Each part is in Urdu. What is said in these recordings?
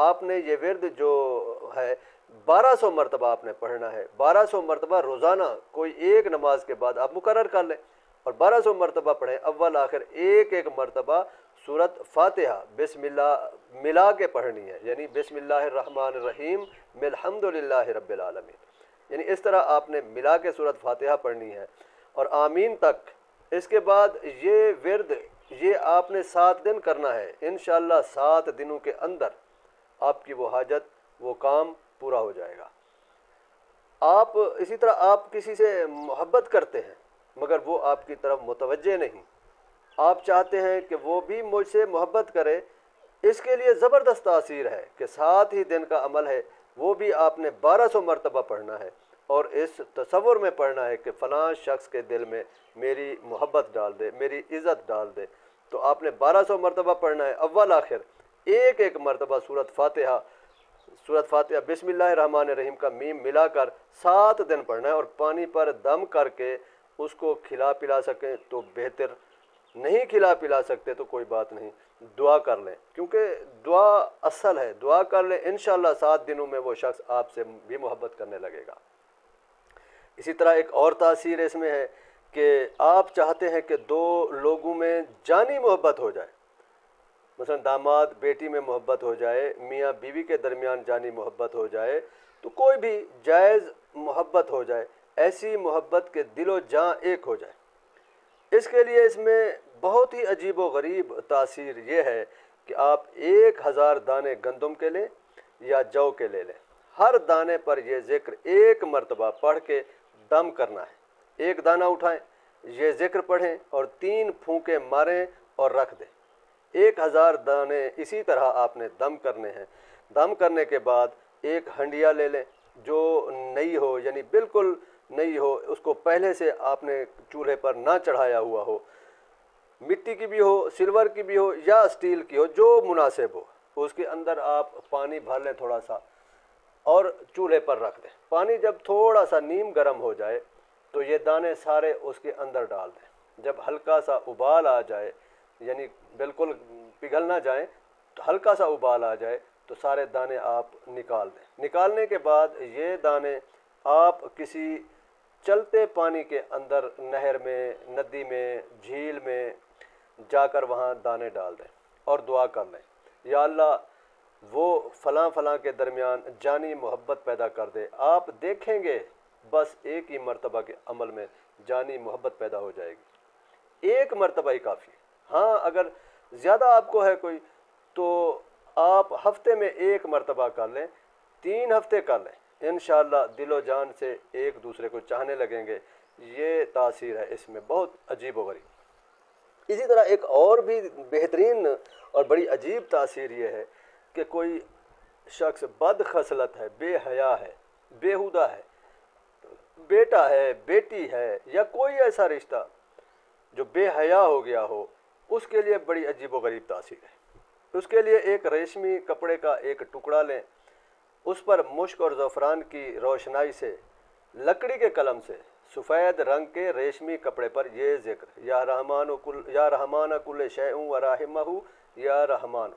آپ نے یہ ورد جو ہے 1200 مرتبہ آپ نے پڑھنا ہے، 1200 مرتبہ روزانہ، کوئی ایک نماز کے بعد آپ مقرر کر لیں اور 1200 مرتبہ پڑھیں، اول آخر ایک ایک مرتبہ سورت فاتحہ بسم اللہ ملا کے پڑھنی ہے، یعنی بسم اللہ الرحمن الرحیم الحمد للہ رب العالمین، یعنی اس طرح آپ نے ملا کے سورت فاتحہ پڑھنی ہے اور آمین تک۔ اس کے بعد یہ ورد یہ آپ نے 7 دن کرنا ہے، انشاءاللہ 7 دنوں کے اندر آپ کی وہ حاجت وہ کام پورا ہو جائے گا۔ آپ اسی طرح آپ کسی سے محبت کرتے ہیں مگر وہ آپ کی طرف متوجہ نہیں، آپ چاہتے ہیں کہ وہ بھی مجھ سے محبت کرے، اس کے لیے زبردست تاثیر ہے کہ 7 ہی دن کا عمل ہے، وہ بھی آپ نے 1200 مرتبہ پڑھنا ہے اور اس تصور میں پڑھنا ہے کہ فلاں شخص کے دل میں میری محبت ڈال دے، میری عزت ڈال دے، تو آپ نے 1200 مرتبہ پڑھنا ہے، اول آخر ایک ایک مرتبہ سورت فاتحہ بسم اللہ الرحمن الرحیم کا میم ملا کر 7 دن پڑھنا ہے اور پانی پر دم کر کے اس کو کھلا پلا سکیں تو بہتر، نہیں کھلا پلا سکتے تو کوئی بات نہیں، دعا کر لیں، کیونکہ دعا اصل ہے، دعا کر لیں، انشاءاللہ 7 دنوں میں وہ شخص آپ سے بھی محبت کرنے لگے گا۔ اسی طرح ایک اور تاثیر اس میں ہے کہ آپ چاہتے ہیں کہ 2 لوگوں میں جانی محبت ہو جائے، مثلا داماد بیٹی میں محبت ہو جائے، میاں بیوی کے درمیان جانی محبت ہو جائے، تو کوئی بھی جائز محبت ہو جائے، ایسی محبت کے دل و جاں ایک ہو جائے۔ اس کے لیے اس میں بہت ہی عجیب و غریب تاثیر یہ ہے کہ آپ 1000 دانے گندم کے لیں یا جو کے لے لیں، ہر دانے پر یہ ذکر ایک مرتبہ پڑھ کے دم کرنا ہے، ایک دانہ اٹھائیں، یہ ذکر پڑھیں اور 3 پھونکے ماریں اور رکھ دیں، 1000 دانے اسی طرح آپ نے دم کرنے ہیں۔ دم کرنے کے بعد ایک ہنڈیا لے لیں جو نئی ہو، یعنی بالکل نئی ہو، اس کو پہلے سے آپ نے چولہے پر نہ چڑھایا ہوا ہو، مٹی کی بھی ہو، سلور کی بھی ہو یا اسٹیل کی ہو، جو مناسب ہو، اس کے اندر آپ پانی بھر لیں تھوڑا سا اور چولہے پر رکھ دیں۔ پانی جب تھوڑا سا نیم گرم ہو جائے تو یہ دانے سارے اس کے اندر ڈال دیں، جب ہلکا سا ابال آ جائے، یعنی بالکل پگھل نہ جائیں، تو ہلکا سا ابال آ جائے تو سارے دانے آپ نکال دیں۔ نکالنے کے بعد یہ دانے آپ کسی چلتے پانی کے اندر، نہر میں، ندی میں، جھیل میں جا کر وہاں دانے ڈال دیں اور دعا کر لیں، یا اللہ وہ فلاں فلاں کے درمیان جانی محبت پیدا کر دے۔ آپ دیکھیں گے بس ایک ہی مرتبہ کے عمل میں جانی محبت پیدا ہو جائے گی، ایک مرتبہ ہی کافی ہے۔ ہاں اگر زیادہ آپ کو ہے کوئی تو آپ ہفتے میں 1 مرتبہ کر لیں، 3 ہفتے کر لیں، انشاءاللہ دل و جان سے ایک دوسرے کو چاہنے لگیں گے۔ یہ تاثیر ہے اس میں بہت عجیب و غریب۔ اسی طرح ایک اور بھی بہترین اور بڑی عجیب تاثیر یہ ہے کہ کوئی شخص بد خصلت ہے، بے حیا ہے، بیہودہ ہے، بیٹا ہے، بیٹی ہے، یا کوئی ایسا رشتہ جو بے حیا ہو گیا ہو، اس کے لیے بڑی عجیب و غریب تاثیر ہے۔ اس کے لیے ایک ریشمی کپڑے کا ایک ٹکڑا لیں، اس پر مشک اور زعفران کی روشنائی سے لکڑی کے قلم سے سفید رنگ کے ریشمی کپڑے پر یہ ذکر یا رحمان کل شیء و رحمہ یا رحمان،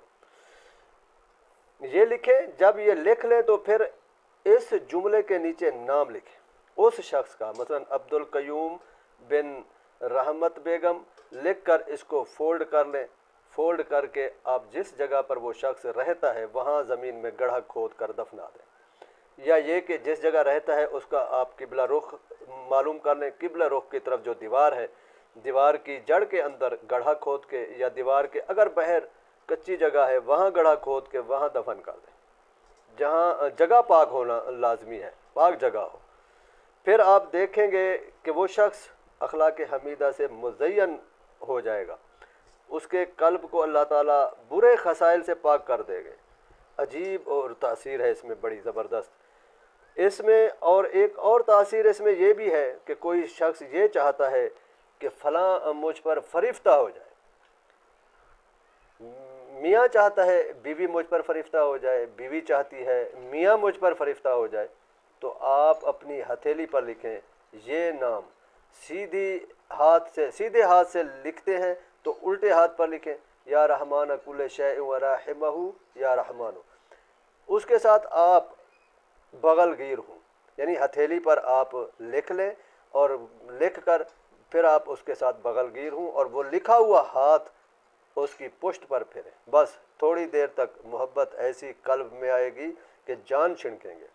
یہ لکھیں۔ جب یہ لکھ لیں تو پھر اس جملے کے نیچے نام لکھیں اس شخص کا، مثلا عبد القیوم بن رحمت بیگم لکھ کر اس کو فولڈ کر لیں، فولڈ کر کے آپ جس جگہ پر وہ شخص رہتا ہے وہاں زمین میں گڑھا کھود کر دفنا دیں، یا یہ کہ جس جگہ رہتا ہے اس کا آپ قبلہ رخ معلوم کر لیں، قبلہ رخ کی طرف جو دیوار ہے، دیوار کی جڑ کے اندر گڑھا کھود کے، یا دیوار کے اگر باہر کچی جگہ ہے وہاں گڑھا کھود کے وہاں دفن کر دیں، جہاں جگہ پاک ہونا لازمی ہے، پاک جگہ ہو۔ پھر آپ دیکھیں گے کہ وہ شخص اخلاق حمیدہ سے مزین ہو جائے گا، اس کے قلب کو اللہ تعالیٰ برے خصائل سے پاک کر دے گے۔ عجیب اور تاثیر ہے اس میں بڑی زبردست۔ اس میں اور ایک اور تاثیر اس میں یہ بھی ہے کہ کوئی شخص یہ چاہتا ہے کہ فلاں مجھ پر فریفتہ ہو جائے، میاں چاہتا ہے بیوی مجھ پر فریفتہ ہو جائے، بیوی چاہتی ہے میاں مجھ پر فریفتہ ہو جائے، تو آپ اپنی ہتھیلی پر لکھیں یہ نام، سیدھے ہاتھ سے لکھتے ہیں تو الٹے ہاتھ پر لکھیں، یا رحمان کل شیء و رحمہ یا رحمان، اس کے ساتھ آپ بغل گیر ہوں، یعنی ہتھیلی پر آپ لکھ لیں اور لکھ کر پھر آپ اس کے ساتھ بغل گیر ہوں اور وہ لکھا ہوا ہاتھ اس کی پشت پر پھریں۔ بس تھوڑی دیر تک محبت ایسی قلب میں آئے گی کہ جان چھنکیں گے۔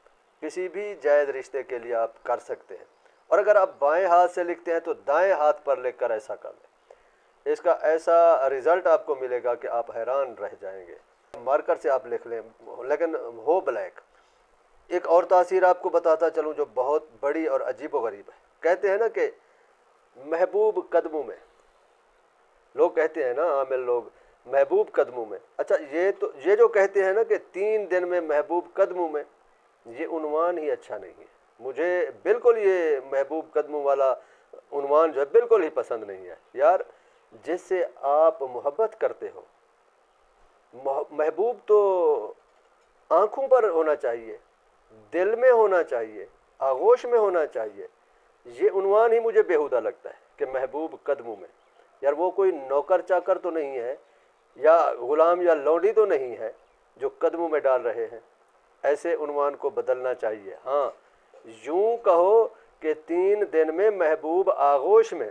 کسی بھی جائز رشتے کے لیے آپ کر سکتے ہیں، اور اگر آپ بائیں ہاتھ سے لکھتے ہیں تو دائیں ہاتھ پر لکھ کر ایسا کر لیں، اس کا ایسا رزلٹ آپ کو ملے گا کہ آپ حیران رہ جائیں گے۔ مارکر سے آپ لکھ لیں لیکن ہو بلیک۔ ایک اور تاثیر آپ کو بتاتا چلوں جو بہت بڑی اور عجیب و غریب ہے۔ کہتے ہیں نا کہ محبوب قدموں میں، لوگ کہتے ہیں نا عامل لوگ، محبوب قدموں میں۔ اچھا یہ جو کہتے ہیں نا کہ 3 دن میں محبوب قدموں میں، یہ عنوان ہی اچھا نہیں ہے۔ مجھے بالکل یہ محبوب قدموں والا عنوان جو ہے بالکل ہی پسند نہیں ہے۔ یار جس سے آپ محبت کرتے ہو، محبوب تو آنکھوں پر ہونا چاہیے، دل میں ہونا چاہیے، آغوش میں ہونا چاہیے۔ یہ عنوان ہی مجھے بیہودہ لگتا ہے کہ محبوب قدموں میں۔ یار وہ کوئی نوکر چاکر تو نہیں ہے، یا غلام یا لونڈی تو نہیں ہے جو قدموں میں ڈال رہے ہیں۔ ایسے عنوان کو بدلنا چاہیے۔ ہاں یوں کہو کہ 3 دن میں محبوب آغوش میں۔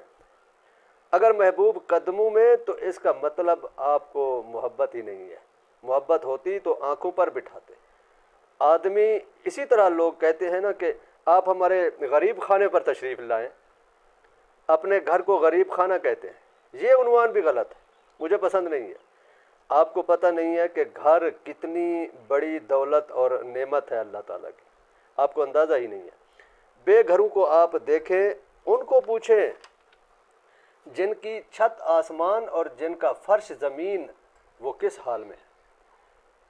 اگر محبوب قدموں میں تو اس کا مطلب آپ کو محبت ہی نہیں ہے۔ محبت ہوتی تو آنکھوں پر بٹھاتے آدمی۔ اسی طرح لوگ کہتے ہیں نا کہ آپ ہمارے غریب خانے پر تشریف لائیں، اپنے گھر کو غریب خانہ کہتے ہیں۔ یہ عنوان بھی غلط ہے، مجھے پسند نہیں ہے۔ آپ کو پتہ نہیں ہے کہ گھر کتنی بڑی دولت اور نعمت ہے اللہ تعالیٰ کی، آپ کو اندازہ ہی نہیں ہے۔ بے گھروں کو آپ دیکھیں، ان کو پوچھیں جن کی چھت آسمان اور جن کا فرش زمین، وہ کس حال میں ہے؟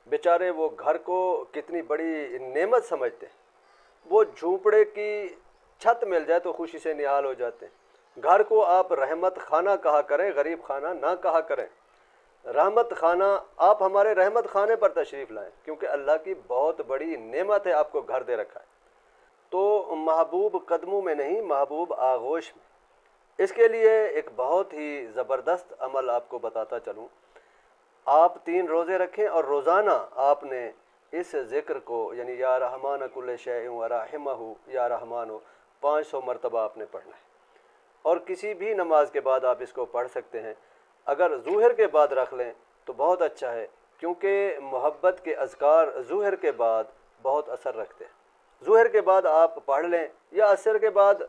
بیچارے وہ گھر کو کتنی بڑی نعمت سمجھتے ہیں۔ وہ جھونپڑے کی چھت مل جائے تو خوشی سے نہال ہو جاتے ہیں۔ گھر کو آپ رحمت خانہ کہا کریں، غریب خانہ نہ کہا کریں۔ رحمت خانہ، آپ ہمارے رحمت خانے پر تشریف لائیں، کیونکہ اللہ کی بہت بڑی نعمت ہے آپ کو گھر دے رکھا ہے۔ تو محبوب قدموں میں نہیں، محبوب آغوش میں۔ اس کے لیے ایک بہت ہی زبردست عمل آپ کو بتاتا چلوں۔ آپ 3 روزے رکھیں اور روزانہ آپ نے اس ذکر کو، یعنی یا رحمان کل شیء و رحمہ یا رحمان 500 مرتبہ آپ نے پڑھنا ہے، اور کسی بھی نماز کے بعد آپ اس کو پڑھ سکتے ہیں۔ اگر ظہر کے بعد رکھ لیں تو بہت اچھا ہے، کیونکہ محبت کے اذکار ظہر کے بعد بہت اثر رکھتے ہیں۔ ظہر کے بعد آپ پڑھ لیں یا عصر کے بعد،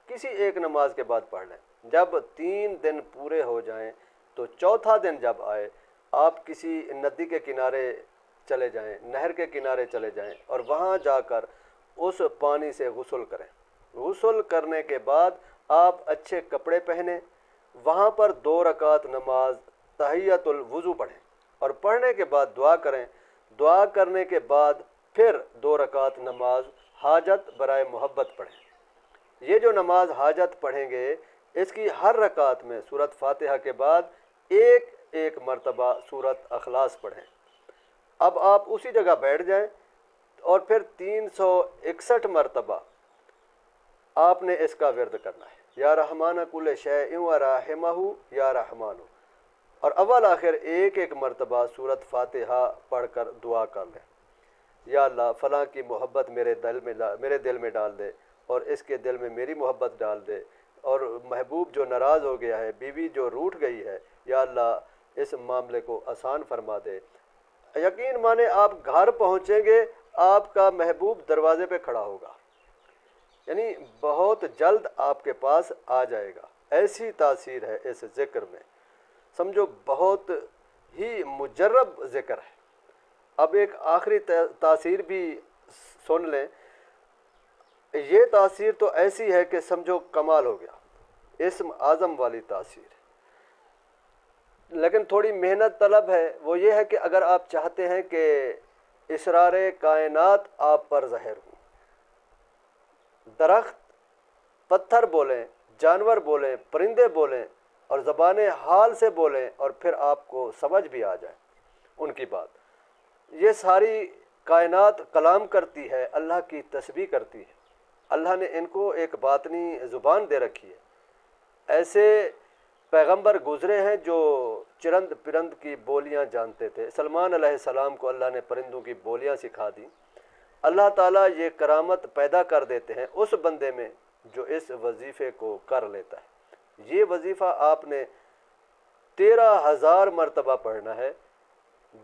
کسی ایک نماز کے بعد پڑھ لیں۔ جب 3 دن پورے ہو جائیں تو چوتھا دن جب آئے، آپ کسی ندی کے کنارے چلے جائیں، نہر کے کنارے چلے جائیں اور وہاں جا کر اس پانی سے غسل کریں۔ غسل کرنے کے بعد آپ اچھے کپڑے پہنیں، وہاں پر 2 رکعت نماز تحیۃ الوضو پڑھیں، اور پڑھنے کے بعد دعا کریں۔ دعا کرنے کے بعد پھر 2 رکعت نماز حاجت برائے محبت پڑھیں۔ یہ جو نماز حاجت پڑھیں گے، اس کی ہر رکعت میں سورۃ فاتحہ کے بعد ایک مرتبہ سورۃ اخلاص پڑھیں۔ اب آپ اسی جگہ بیٹھ جائیں اور پھر 361 مرتبہ آپ نے اس کا ورد کرنا ہے، یا رحمان کل شیء و رحمہ یا رحمان، اور اول آخر ایک مرتبہ سورۃ فاتحہ پڑھ کر دعا کر لیں، یا اللہ فلاں کی محبت میرے دل میں ڈال دے، اور اس کے دل میں میری محبت ڈال دے، اور محبوب جو ناراض ہو گیا ہے، بیوی جو روٹھ گئی ہے، یا اللہ اس معاملے کو آسان فرما دے۔ یقین مانے آپ گھر پہنچیں گے، آپ کا محبوب دروازے پہ کھڑا ہوگا، یعنی بہت جلد آپ کے پاس آ جائے گا۔ ایسی تاثیر ہے اس ذکر میں، سمجھو بہت ہی مجرب ذکر ہے۔ اب ایک آخری تاثیر بھی سن لیں۔ یہ تاثیر تو ایسی ہے کہ سمجھو کمال ہو گیا، اسم اعظم والی تاثیر ہے، لیکن تھوڑی محنت طلب ہے۔ وہ یہ ہے کہ اگر آپ چاہتے ہیں کہ اسرار کائنات آپ پر ظاہر ہوں، درخت پتھر بولیں، جانور بولیں، پرندے بولیں، اور زبان حال سے بولیں، اور پھر آپ کو سمجھ بھی آ جائے ان کی بات۔ یہ ساری کائنات کلام کرتی ہے، اللہ کی تسبیح کرتی ہے۔ اللہ نے ان کو ایک باطنی زبان دے رکھی ہے۔ ایسے پیغمبر گزرے ہیں جو چرند پرند کی بولیاں جانتے تھے۔ سلمان علیہ السلام کو اللہ نے پرندوں کی بولیاں سکھا دی۔ اللہ تعالیٰ یہ کرامت پیدا کر دیتے ہیں اس بندے میں جو اس وظیفے کو کر لیتا ہے۔ یہ وظیفہ آپ نے 13,000 مرتبہ پڑھنا ہے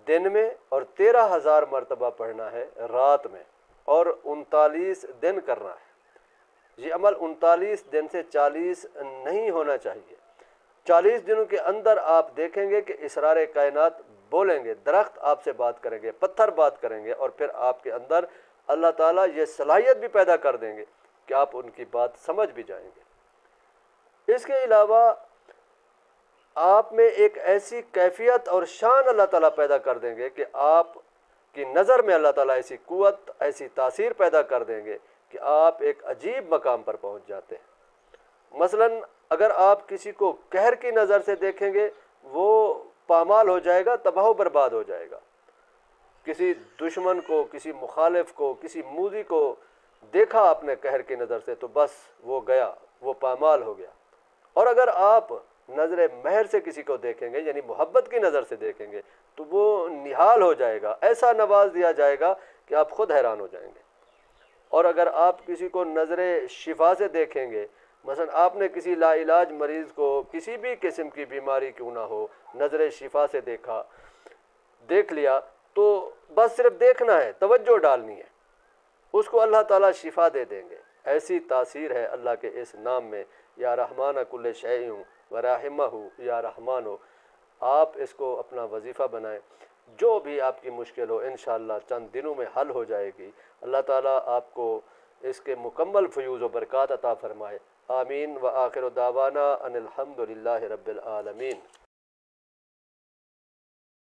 دن میں، اور 13,000 مرتبہ پڑھنا ہے رات میں، اور 39 دن کرنا ہے۔ یہ عمل 39 دن سے 40 نہیں ہونا چاہیے۔ 40 دنوں کے اندر آپ دیکھیں گے کہ اسرار کائنات بولیں گے، درخت آپ سے بات کریں گے، پتھر بات کریں گے، اور پھر آپ کے اندر اللہ تعالیٰ یہ صلاحیت بھی پیدا کر دیں گے کہ آپ ان کی بات سمجھ بھی جائیں گے۔ اس کے علاوہ آپ میں ایک ایسی کیفیت اور شان اللہ تعالیٰ پیدا کر دیں گے کہ آپ کی نظر میں اللہ تعالیٰ ایسی قوت، ایسی تاثیر پیدا کر دیں گے کہ آپ ایک عجیب مقام پر پہنچ جاتے ہیں۔ مثلاً اگر آپ کسی کو قہر کی نظر سے دیکھیں گے، وہ پامال ہو جائے گا، تباہ و برباد ہو جائے گا۔ کسی دشمن کو، کسی مخالف کو، کسی موذی کو دیکھا آپ نے قہر کی نظر سے تو بس وہ گیا، وہ پامال ہو گیا۔ اور اگر آپ نظر مہر سے کسی کو دیکھیں گے، یعنی محبت کی نظر سے دیکھیں گے، تو وہ نہال ہو جائے گا، ایسا نواز دیا جائے گا کہ آپ خود حیران ہو جائیں گے۔ اور اگر آپ کسی کو نظر شفا سے دیکھیں گے، مثلا آپ نے کسی لا علاج مریض کو کسی بھی قسم کی بیماری کیوں نہ ہو نظر شفا سے دیکھ لیا، تو بس صرف دیکھنا ہے، توجہ ڈالنی ہے، اس کو اللہ تعالیٰ شفا دے دیں گے۔ ایسی تاثیر ہے اللہ کے اس نام میں، یا رحمان کل شیء و رحمہ یا رحمان ہو۔ آپ اس کو اپنا وظیفہ بنائیں، جو بھی آپ کی مشکل ہو انشاءاللہ چند دنوں میں حل ہو جائے گی۔ اللہ تعالیٰ آپ کو اس کے مکمل فیوز و برکات عطا فرمائے۔ آمین۔ و آخر دعوانا ان الحمد للہ رب العالمین۔